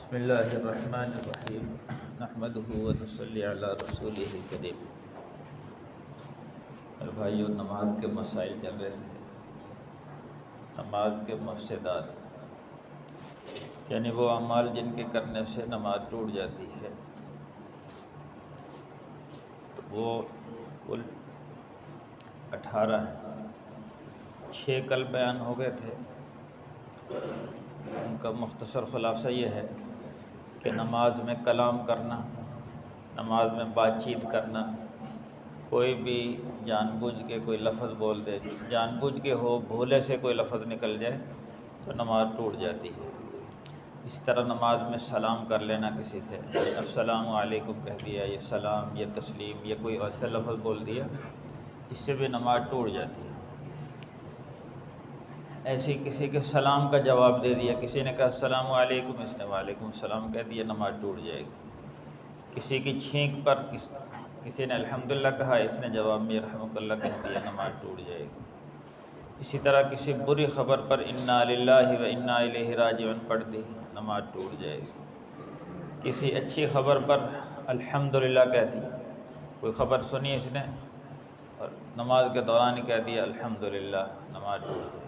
بسم اللہ الرحمن الرحیم نحمدہ ونصلی علی رسولہ الکریم۔ بھائیو، نماز کے مسائل چل رہے ہیں۔ نماز کے مفسدات یعنی وہ اعمال جن کے کرنے سے نماز ٹوٹ جاتی ہے، وہ کل 18 ہیں۔ 6 کل بیان ہو گئے تھے۔ ان کا مختصر خلاصہ یہ ہے کہ نماز میں کلام کرنا، نماز میں بات چیت کرنا، کوئی بھی جان بوجھ کے کوئی لفظ بول دے، جان بوجھ کے ہو، بھولے سے کوئی لفظ نکل جائے تو نماز ٹوٹ جاتی ہے۔ اسی طرح نماز میں سلام کر لینا کسی سے، السلام علیکم کہہ دیا، یہ سلام، یہ تسلیم، یہ کوئی ایسا لفظ بول دیا، اس سے بھی نماز ٹوٹ جاتی ہے۔ ایسی کسی کے سلام کا جواب دے دیا، کسی نے کہا السلام علیکم، اس نے وعلیکم السلام کہہ دیا، نماز ٹوٹ جائے گی۔ کسی کی چھینک پر کسی نے الحمدللہ کہا، اس نے جواب میں رحمک اللہ کہہ دیا، نماز ٹوٹ جائے گی۔ اسی طرح کسی بری خبر پر انا للہ و انا الیہ راجعون پڑھ دی، نماز ٹوٹ جائے گی۔ کسی اچھی خبر پر الحمدللہ کہہ دی، کوئی خبر سنی اس نے اور نماز کے دوران ہی کہہ دیا الحمدللہ، نماز ٹوٹ جائے گی۔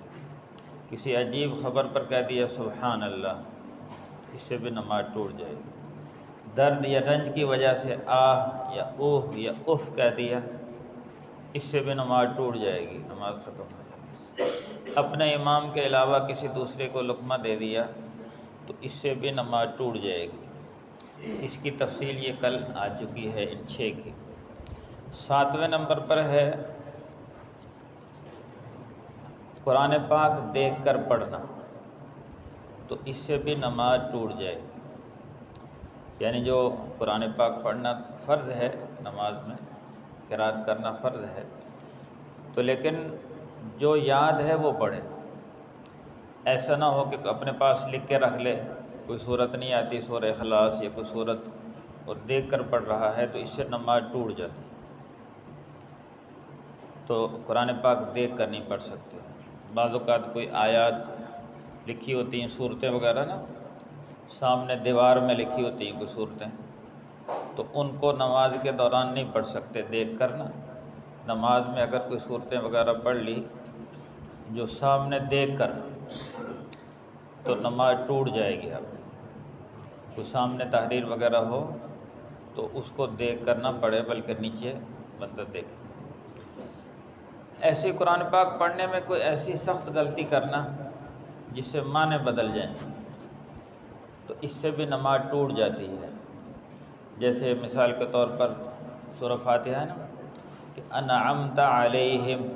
کسی عجیب خبر پر کہہ دیا سبحان اللہ، اس سے بھی نماز ٹوٹ جائے گی۔ درد یا رنج کی وجہ سے آہ یا اوہ یا اف کہہ دیا، اس سے بھی نماز ٹوٹ جائے گی، نماز ختم ہو جائے گی۔ اپنے امام کے علاوہ کسی دوسرے کو لقمہ دے دیا تو اس سے بھی نماز ٹوٹ جائے گی۔ اس کی تفصیل یہ کل آ چکی ہے ان 6 کی۔ 7ویں نمبر پر ہے قرآن پاک دیکھ کر پڑھنا، تو اس سے بھی نماز ٹوٹ جائے گی۔ یعنی جو قرآن پاک پڑھنا فرض ہے، نماز میں قرأت کرنا فرض ہے، تو لیکن جو یاد ہے وہ پڑھے۔ ایسا نہ ہو کہ اپنے پاس لکھ کے رکھ لے، کوئی صورت نہیں آتی، سورہ اخلاص یا کوئی صورت، اور دیکھ کر پڑھ رہا ہے تو اس سے نماز ٹوٹ جاتی ہے۔ تو قرآن پاک دیکھ کر نہیں پڑھ سکتے۔ بعض اوقات کوئی آیات لکھی ہوتی ہیں، صورتیں وغیرہ نا، سامنے دیوار میں لکھی ہوتی ہیں کوئی صورتیں، تو ان کو نماز کے دوران نہیں پڑھ سکتے دیکھ کر نا۔ نماز میں اگر کوئی صورتیں وغیرہ پڑھ لی جو سامنے دیکھ کر، تو نماز ٹوٹ جائے گی۔ اب کوئی سامنے تحریر وغیرہ ہو تو اس کو دیکھ کر نہ پڑھے، بلکہ نیچے بندہ دیکھے۔ ایسی قرآن پاک پڑھنے میں کوئی ایسی سخت غلطی کرنا جس سے معنی بدل جائیں تو اس سے بھی نماز ٹوٹ جاتی ہے۔ جیسے مثال کے طور پر سورہ فاتحہ ہے نا، کہ انعمت علیہم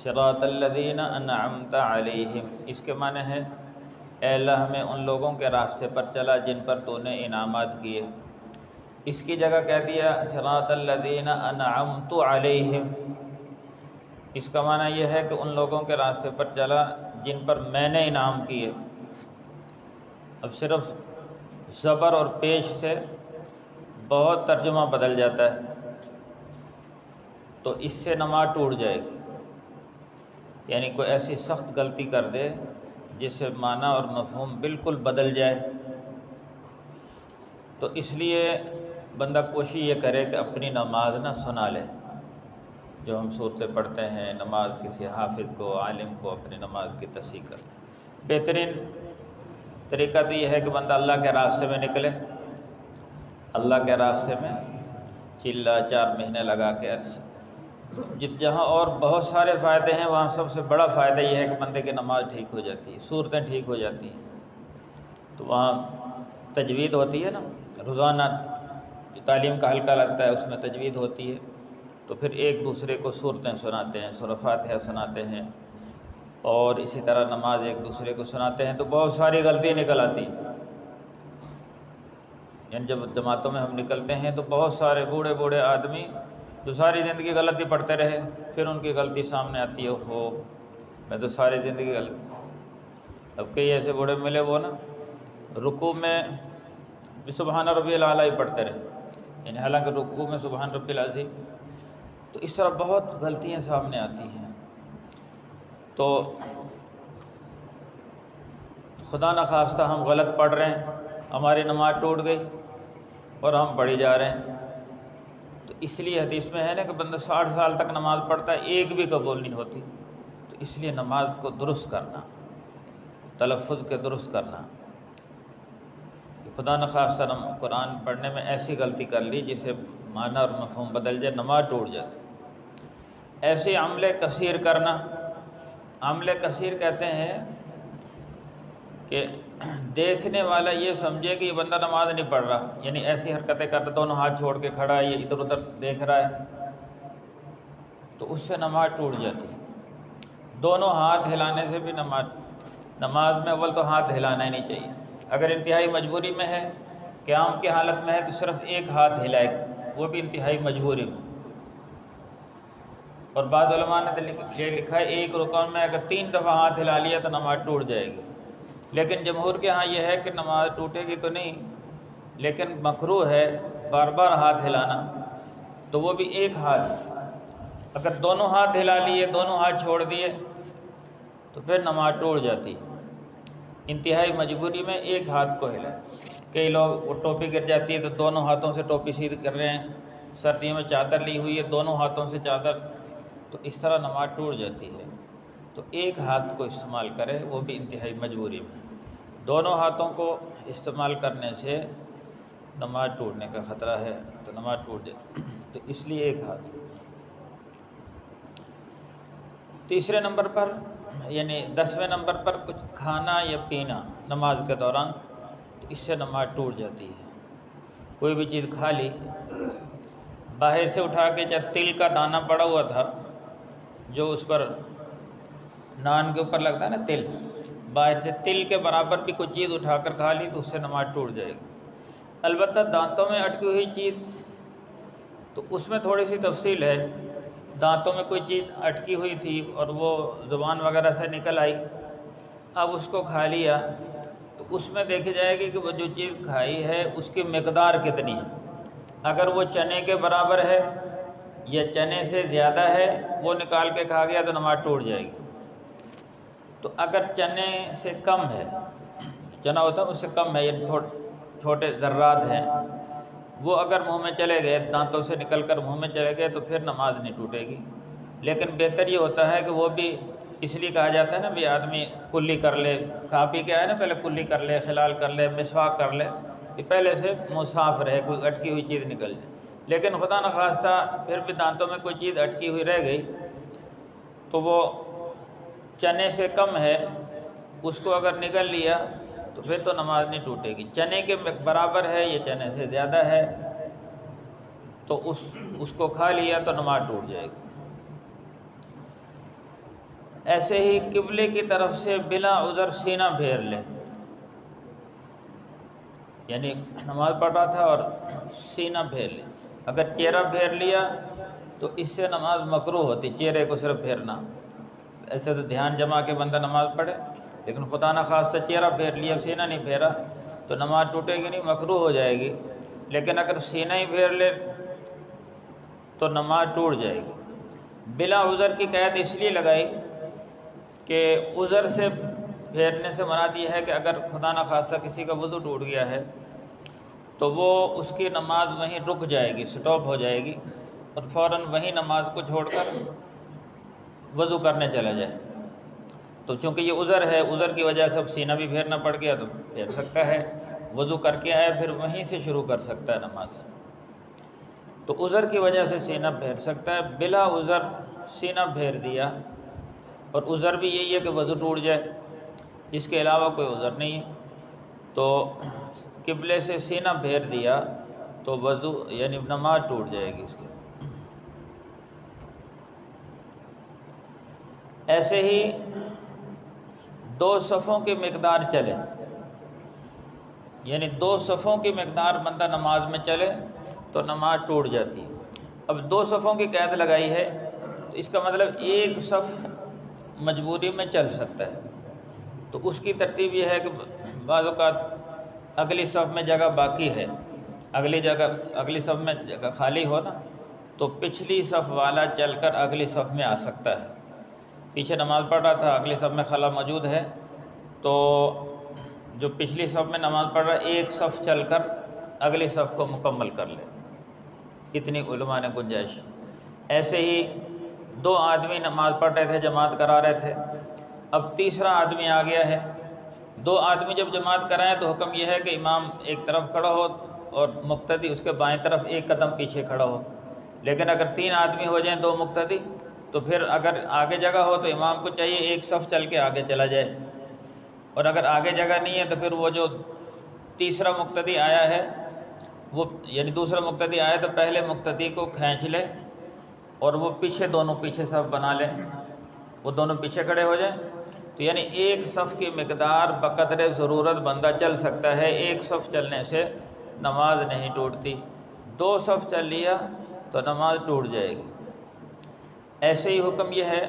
صراط الذین انعمت علیہم، اس کے معنی ہے اے اللہ ہمیں ان لوگوں کے راستے پر چلا جن پر تو نے انعامات کیے۔ اس کی جگہ کہہ دیا صراط الذین انعمت علیہم، اس کا معنی یہ ہے کہ ان لوگوں کے راستے پر چلا جن پر میں نے انعام کیے۔ اب صرف زبر اور پیش سے بہت ترجمہ بدل جاتا ہے، تو اس سے نماز ٹوٹ جائے گی۔ یعنی کوئی ایسی سخت غلطی کر دے جس سے معنی اور مفہوم بالکل بدل جائے، تو اس لیے بندہ کوشش یہ کرے کہ اپنی نماز نہ سنا لے۔ جو ہم صورتیں پڑھتے ہیں، نماز کسی حافظ کو، عالم کو اپنی نماز کی تصحیح کر۔ بہترین طریقہ تو یہ ہے کہ بندہ اللہ کے راستے میں نکلے، اللہ کے راستے میں چلا 4 مہینے لگا کے، جہاں اور بہت سارے فائدے ہیں وہاں سب سے بڑا فائدہ یہ ہے کہ بندے کی نماز ٹھیک ہو جاتی ہے، صورتیں ٹھیک ہو جاتی ہیں۔ تو وہاں تجوید ہوتی ہے نا، روزانہ تعلیم کا حلقہ لگتا ہے، اس میں تجوید ہوتی ہے، تو پھر ایک دوسرے کو صورتیں سناتے ہیں، سورہ فاتحہ سناتے ہیں، اور اسی طرح نماز ایک دوسرے کو سناتے ہیں، تو بہت ساری غلطیاں نکل آتی ہیں۔ یعنی جب جماعتوں میں ہم نکلتے ہیں تو بہت سارے بوڑھے بوڑھے آدمی جو ساری زندگی غلطی پڑھتے رہے، پھر ان کی غلطی سامنے آتی ہے، ہو میں تو ساری زندگی غلط۔ اب کئی ایسے بوڑھے ملے وہ نا رکوع میں بھی سبحان ربی الاعلیٰ ہی پڑھتے رہے، یعنی حالانکہ رکوع میں سبحان ربی العظیم، تو اس طرح بہت غلطیاں سامنے آتی ہیں۔ تو خدا نخواستہ ہم غلط پڑھ رہے ہیں، ہماری نماز ٹوٹ گئی اور ہم پڑھی جا رہے ہیں، تو اس لیے حدیث میں ہے نا کہ بندہ 60 سال تک نماز پڑھتا ہے ایک بھی قبول نہیں ہوتی، تو اس لیے نماز کو درست کرنا، تلفظ کے درست کرنا، کہ خدا نخواستہ قرآن پڑھنے میں ایسی غلطی کر لی جس سے معنی اور مفہوم بدل جائے، نماز ٹوٹ جاتی۔ ایسے عمل کثیر کرنا، عمل کثیر کہتے ہیں کہ دیکھنے والا یہ سمجھے کہ یہ بندہ نماز نہیں پڑھ رہا، یعنی ایسی حرکتیں کرتا، دونوں ہاتھ چھوڑ کے کھڑا ہے، یہ ادھر ادھر دیکھ رہا ہے، تو اس سے نماز ٹوٹ جاتی۔ دونوں ہاتھ ہلانے سے بھی نماز میں اول تو ہاتھ ہلانا ہی نہیں چاہیے۔ اگر انتہائی مجبوری میں ہے، قیام کی حالت میں ہے، تو صرف ایک ہاتھ ہلائے، وہ بھی انتہائی مجبوری میں۔ اور بعض علماء نے یہ لکھا ہے ایک رکوع میں اگر 3 دفعہ ہاتھ ہلا لیا تو نماز ٹوٹ جائے گی، لیکن جمہور کے ہاں یہ ہے کہ نماز ٹوٹے گی تو نہیں، لیکن مکروہ ہے بار بار ہاتھ ہلانا، تو وہ بھی ایک ہاتھ، اگر دونوں ہاتھ ہلا لیے، دونوں ہاتھ چھوڑ دیے تو پھر نماز ٹوٹ جاتی۔ انتہائی مجبوری میں ایک ہاتھ کو ہلائے۔ کئی لوگ وہ ٹوپی گر جاتی ہے تو دونوں ہاتھوں سے ٹوپی سیدھی کر رہے ہیں، سردیوں میں چادر لی ہوئی ہے، دونوں ہاتھوں سے چادر، تو اس طرح نماز ٹوٹ جاتی ہے۔ تو ایک ہاتھ کو استعمال کرے، وہ بھی انتہائی مجبوری میں۔ دونوں ہاتھوں کو استعمال کرنے سے نماز ٹوٹنے کا خطرہ ہے، تو نماز ٹوٹ جاتی، تو اس لیے ایک ہاتھ۔ تیسرے نمبر پر یعنی 10ویں نمبر پر کچھ کھانا یا پینا نماز کے دوران، تو اس سے نماز ٹوٹ جاتی ہے۔ کوئی بھی چیز کھا لی، باہر سے اٹھا کے، جب تل کا دانہ پڑا ہوا تھا جو اس پر نان کے اوپر لگتا ہے نا تل، باہر سے تل کے برابر بھی کوئی چیز اٹھا کر کھا لی تو اس سے نماز ٹوٹ جائے گی۔ البتہ دانتوں میں اٹکی ہوئی چیز تو اس میں تھوڑی سی تفصیل ہے، دانتوں میں کوئی چیز اٹکی ہوئی تھی اور وہ زبان وغیرہ سے نکل آئی، اب اس کو کھا لیا تو اس میں دیکھی جائے گی کہ وہ جو چیز کھائی ہے اس کی مقدار کتنی ہے۔ اگر وہ چنے کے برابر ہے یا چنے سے زیادہ ہے، وہ نکال کے کھا گیا تو نماز ٹوٹ جائے گی۔ تو اگر چنے سے کم ہے، چنا ہوتا ہے اس سے کم ہے، یعنی چھوٹے ذرات ہیں، وہ اگر منہ میں چلے گئے، دانتوں سے نکل کر منہ میں چلے گئے تو پھر نماز نہیں ٹوٹے گی۔ لیکن بہتر یہ ہوتا ہے کہ وہ بھی اس لیے کہا جاتا ہے نا بھی آدمی کلی کر لے، کھا پی کے آئے نا پہلے کلی کر لے، خلال کر لے، مسواک کر لے، کہ پہلے سے منہ صاف رہے، کوئی اٹکی ہوئی چیز نکل جائے۔ لیکن خدا نخواستہ پھر بھی دانتوں میں کوئی چیز اٹکی ہوئی رہ گئی تو وہ چنے سے کم ہے، اس کو اگر نگل لیا تو پھر تو نماز نہیں ٹوٹے گی۔ چنے کے برابر ہے یا چنے سے زیادہ ہے تو اس کو کھا لیا تو نماز ٹوٹ جائے گی۔ ایسے ہی قبلے کی طرف سے بلا عذر سینہ پھیر لے، یعنی نماز پڑھ رہا تھا اور سینہ پھیر لے، اگر چہرہ پھیر لیا تو اس سے نماز مکروہ ہوتی، چہرے کو صرف پھیرنا۔ ایسے تو دھیان جما کے بندہ نماز پڑھے، لیکن خدا نخواستہ چہرہ پھیر لیا، سینہ نہیں پھیرا تو نماز ٹوٹے گی نہیں، مکروہ ہو جائے گی۔ لیکن اگر سینہ ہی پھیر لے تو نماز ٹوٹ جائے گی۔ بلا عذر کی قید اس لیے لگائی کہ عذر سے پھیرنے سے مراد یہ ہے کہ اگر خدا نخواستہ کسی کا وضو ٹوٹ گیا ہے تو وہ اس کی نماز وہیں رک جائے گی، سٹاپ ہو جائے گی، اور فوراً وہیں نماز کو چھوڑ کر وضو کرنے چلا جائے۔ تو چونکہ یہ عذر ہے، عذر کی وجہ سے اب سینہ بھی پھیرنا پڑ گیا تو پھیر سکتا ہے، وضو کر کے آئے پھر وہیں سے شروع کر سکتا ہے نماز۔ تو عذر کی وجہ سے سینہ پھیر سکتا ہے، بلا عذر سینہ پھیر دیا، اور عذر بھی یہی ہے کہ وضو ٹوٹ جائے، اس کے علاوہ کوئی عذر نہیں ہے، تو قبلے سے سینہ پھیر دیا تو وضو یعنی نماز ٹوٹ جائے گی اس کی۔ ایسے ہی 2 صفوں کی مقدار چلے، یعنی 2 صفوں کی مقدار بندہ نماز میں چلے تو نماز ٹوٹ جاتی ہے۔ اب 2 صفوں کی قید لگائی ہے تو اس کا مطلب ایک صف مجبوری میں چل سکتا ہے، تو اس کی ترتیب یہ ہے کہ بعض اوقات اگلی صف میں جگہ باقی ہے، اگلی صف میں جگہ خالی ہو نا، تو پچھلی صف والا چل کر اگلی صف میں آ سکتا ہے۔ پیچھے نماز پڑھ رہا تھا، اگلی صف میں خلا موجود ہے تو جو پچھلی صف میں نماز پڑھ رہا ہے ایک صف چل کر اگلی صف کو مکمل کر لے، اتنی علماء نے گنجائش۔ ایسے ہی دو آدمی نماز پڑھ رہے تھے، جماعت کرا رہے تھے، اب تیسرا آدمی آ گیا ہے۔ دو آدمی جب جماعت کرائیں تو حکم یہ ہے کہ امام ایک طرف کھڑا ہو اور مقتدی اس کے بائیں طرف ایک قدم پیچھے کھڑا ہو۔ لیکن اگر تین آدمی ہو جائیں، دو مقتدی، تو پھر اگر آگے جگہ ہو تو امام کو چاہیے ایک صف چل کے آگے چلا جائے، اور اگر آگے جگہ نہیں ہے تو پھر وہ جو تیسرا مقتدی آیا ہے وہ یعنی دوسرا مقتدی آیا تو پہلے مقتدی کو کھینچ لے اور وہ پیچھے دونوں پیچھے صف بنا لیں، وہ دونوں پیچھے کھڑے ہو جائیں۔ تو یعنی ایک صف کی مقدار بقدر ضرورت بندہ چل سکتا ہے، ایک صف چلنے سے نماز نہیں ٹوٹتی، دو صف چل لیا تو نماز ٹوٹ جائے گی۔ ایسے ہی حکم یہ ہے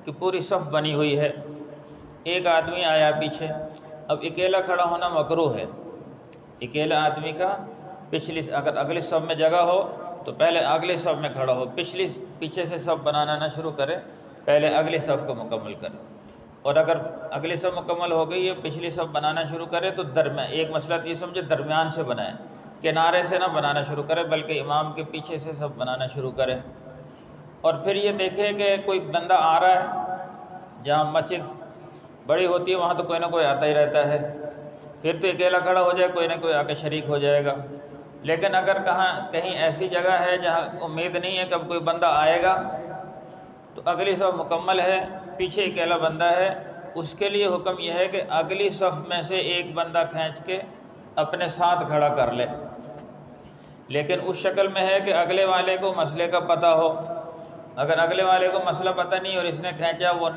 کہ پوری صف بنی ہوئی ہے، ایک آدمی آیا پیچھے، اب اکیلا کھڑا ہونا مکروہ ہے۔ اکیلا آدمی کا اگر اگلی صف میں جگہ ہو تو پہلے اگلی صف میں کھڑا ہو، پیچھے سے صف بنانا نہ شروع کرے، پہلے اگلی صف کو مکمل کرے، اور اگر اگلی صف مکمل ہو گئی ہے پچھلی صف بنانا شروع کرے تو درمیان ایک مسئلہ یہ سمجھے درمیان سے بنائے، کنارے سے نہ بنانا شروع کرے بلکہ امام کے پیچھے سے صف بنانا شروع کرے۔ اور پھر یہ دیکھے کہ کوئی بندہ آ رہا ہے، جہاں مسجد بڑی ہوتی ہے وہاں تو کوئی نہ کوئی آتا ہی رہتا ہے، پھر تو اکیلا کھڑا ہو جائے، کوئی نہ کوئی آ کے شریک ہو جائے گا۔ لیکن اگر کہیں ایسی جگہ ہے جہاں امید نہیں ہے کہ اب کوئی بندہ آئے گا تو اگلی صف مکمل ہے، پیچھے اکیلا بندہ ہے، اس کے لیے حکم یہ ہے کہ اگلی صف میں سے ایک بندہ کھینچ کے اپنے ساتھ کھڑا کر لے، لیکن اس شکل میں ہے کہ اگلے والے کو مسئلے کا پتہ ہو۔ اگر اگلے والے کو مسئلہ پتہ نہیں اور اس نے کھینچا وہ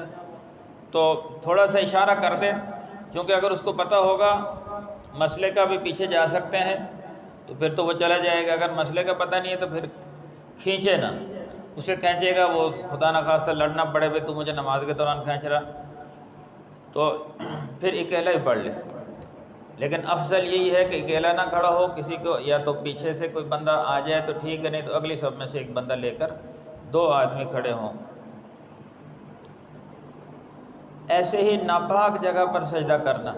تو تھوڑا سا اشارہ کر دے، کیونکہ اگر اس کو پتہ ہوگا مسئلے کا بھی پیچھے جا سکتے ہیں تو پھر تو وہ چلا جائے گا، اگر مسئلے کا پتہ نہیں ہے تو پھر کھینچے نہ، اسے کھینچے گا وہ خدا نخواستہ لڑنا پڑے، تو مجھے نماز کے دوران کھینچ رہا، تو پھر اکیلا ہی پڑھ لے۔ لیکن افضل یہی ہے کہ اکیلا نہ کھڑا ہو، کسی کو یا تو پیچھے سے کوئی بندہ آ جائے تو ٹھیک ہے، نہیں تو اگلی صف میں سے ایک بندہ لے کر دو آدمی کھڑے ہوں۔ ایسے ہی ناپاک جگہ پر سجدہ کرنا،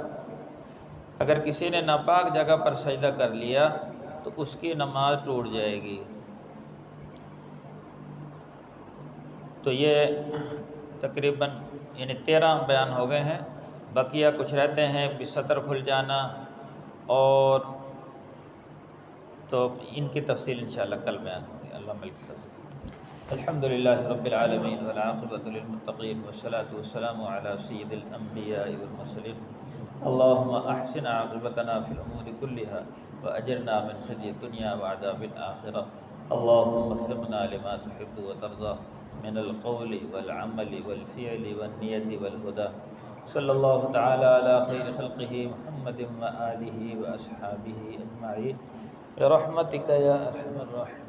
اگر کسی نے ناپاک جگہ پر سجدہ کر لیا تو اس کی نماز ٹوٹ جائے گی۔ تو یہ تقریباً یعنی 13 بیان ہو گئے ہیں، بقیہ کچھ رہتے ہیں، سطر کھل جانا اور تو ان کی تفصیل انشاءاللہ کل بیان ہوگی۔ اللہ ملک الحمدللہ رب العالمین والعاقبۃ للمتقین والصلاة والسلام علی سید الانبیاء والمرسلین اللہم احسن عاقبتنا فی الامور کلها واجرنا من خزي الدنیا وعذاب الآخرہ اللہم وفقنا لما تحب وترضى من القول والعمل والفعل والنیة والہدى صلی اللہ تعالی علی خیر خلقہ محمد وآلہ واصحابہ اجمعین برحمتک یا ارحم الراحمین۔